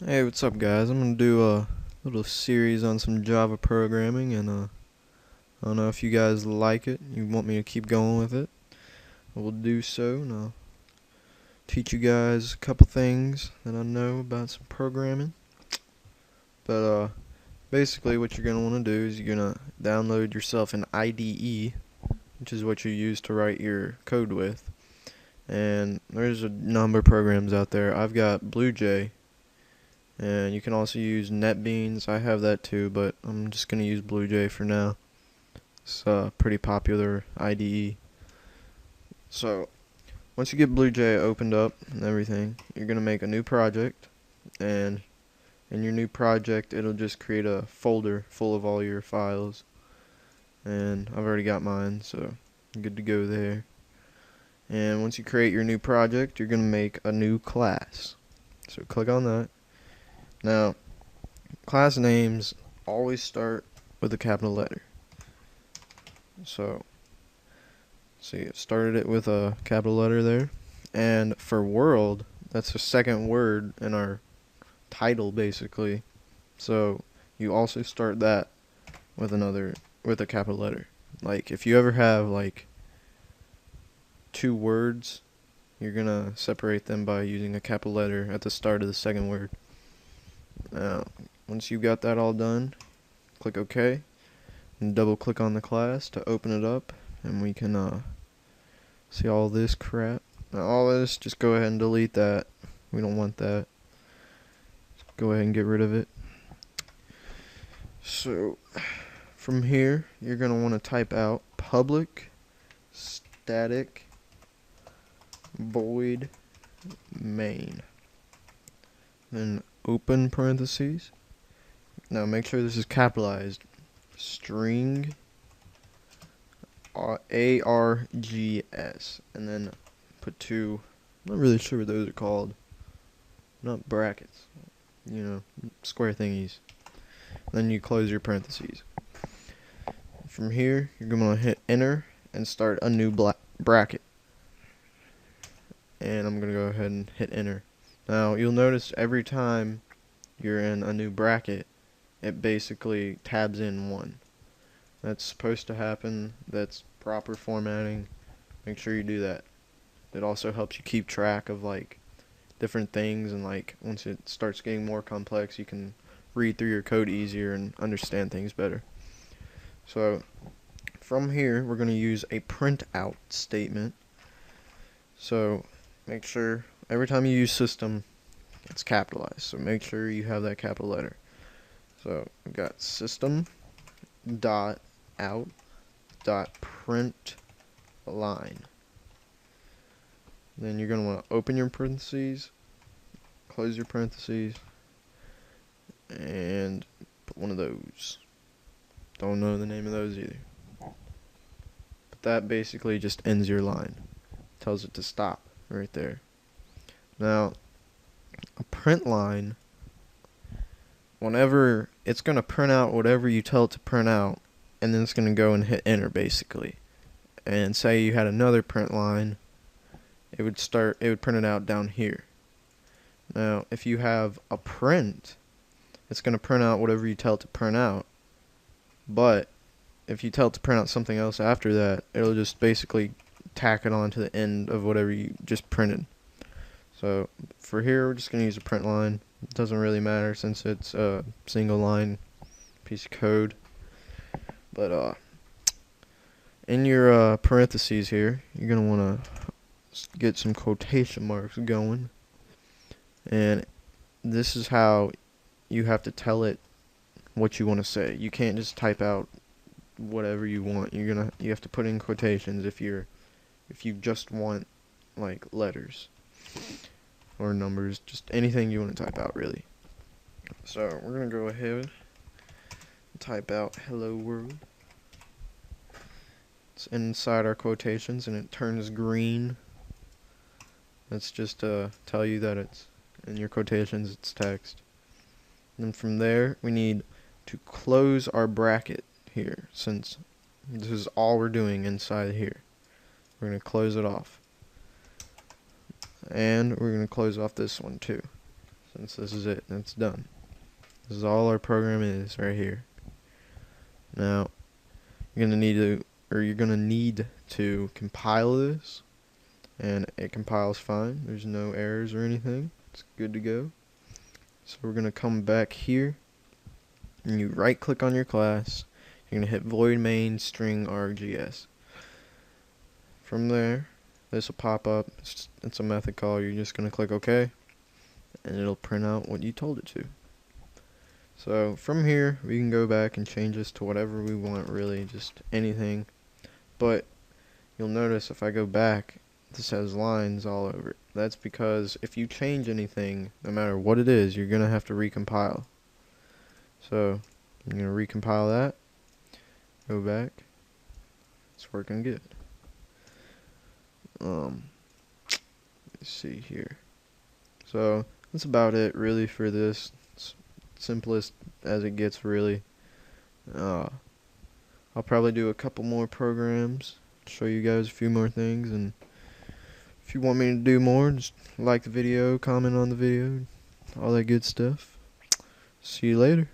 Hey, what's up, guys? I'm gonna do a little series on some Java programming, and I don't know if you guys like it. You want me to keep going with it? I will do so, and I'll teach you guys a couple things that I know about some programming. But basically, what you're gonna want to do is you're gonna download yourself an IDE, which is what you use to write your code with. And there's a number of programs out there. I've got BlueJ. And you can also use NetBeans. I have that too, but I'm just going to use BlueJ for now. It's a pretty popular IDE. So, once you get BlueJ opened up and everything, you're going to make a new project. And in your new project, it'll just create a folder full of all your files. And I've already got mine, so I'm good to go there. And once you create your new project, you're going to make a new class. So click on that. Now, class names always start with a capital letter. So, see, it started it with a capital letter there. And for world, that's the second word in our title, basically. So, you also start that with a capital letter. Like, if you ever have, like, two words, you're gonna separate them by using a capital letter at the start of the second word. Now, once you've got that all done, click OK, and double click on the class to open it up, and we can see all this crap. Now, all this, just go ahead and delete that. We don't want that. Just go ahead and get rid of it. So, from here, you're going to want to type out public static void main. Then open parentheses. Now make sure this is capitalized. String ARGS, and then put two. I'm not really sure what those are called. Not brackets. You know, square thingies. Then you close your parentheses. From here, you're going to hit enter and start a new bracket. And I'm going to go ahead and hit enter. Now, you'll notice every time you're in a new bracket, it basically tabs in one. That's supposed to happen. That's proper formatting. Make sure you do that. It also helps you keep track of, like, different things, and, like, once it starts getting more complex, you can read through your code easier and understand things better. So, from here, we're going to use a printout statement. So, make sure every time you use system, it's capitalized. So make sure you have that capital letter. So we've got system dot out dot print line. Then you're going to want to open your parentheses, close your parentheses, and put one of those. Don't know the name of those either. But that basically just ends your line. Tells it to stop right there. Now, a print line, whenever it's going to print out whatever you tell it to print out, and then it's going to go and hit enter basically. And say you had another print line, it would print it out down here. Now, if you have a print, it's going to print out whatever you tell it to print out. But if you tell it to print out something else after that, it'll just basically tack it on to the end of whatever you just printed. So for here, we're just going to use a print line. It doesn't really matter since it's a single line piece of code. But in your parentheses here, you're going to want to get some quotation marks going. And this is how you have to tell it what you want to say. You can't just type out whatever you want. You have to put in quotations if you just want, like, letters or numbers, just anything you want to type out, really. So we're going to go ahead and type out hello world. It's inside our quotations and it turns green. That's just to tell you that it's in your quotations, it's text. And from there, we need to close our bracket here, since this is all we're doing inside here. We're going to close it off. And we're going to close off this one too. since this is it and it's done. This is all our program is right here. Now you're gonna need to compile this, and it compiles fine. There's no errors or anything. It's good to go. So we're gonna come back here, and you right click on your class. You're gonna hit void main string args. From there, this will pop up. It's a method call. You're just gonna click OK, and it'll print out what you told it to. So from here, we can go back and change this to whatever we want, really, just anything. But you'll notice if I go back, this has lines all over it. That's because if you change anything, no matter what it is, you're gonna have to recompile. So I'm gonna recompile that. Go back. It's working good. Let's see here. So that's about it, really, for this. It's simplest as it gets, really. I'll probably do a couple more programs, show you guys a few more things, and if you want me to do more, just like the video, comment on the video, all that good stuff. See you later.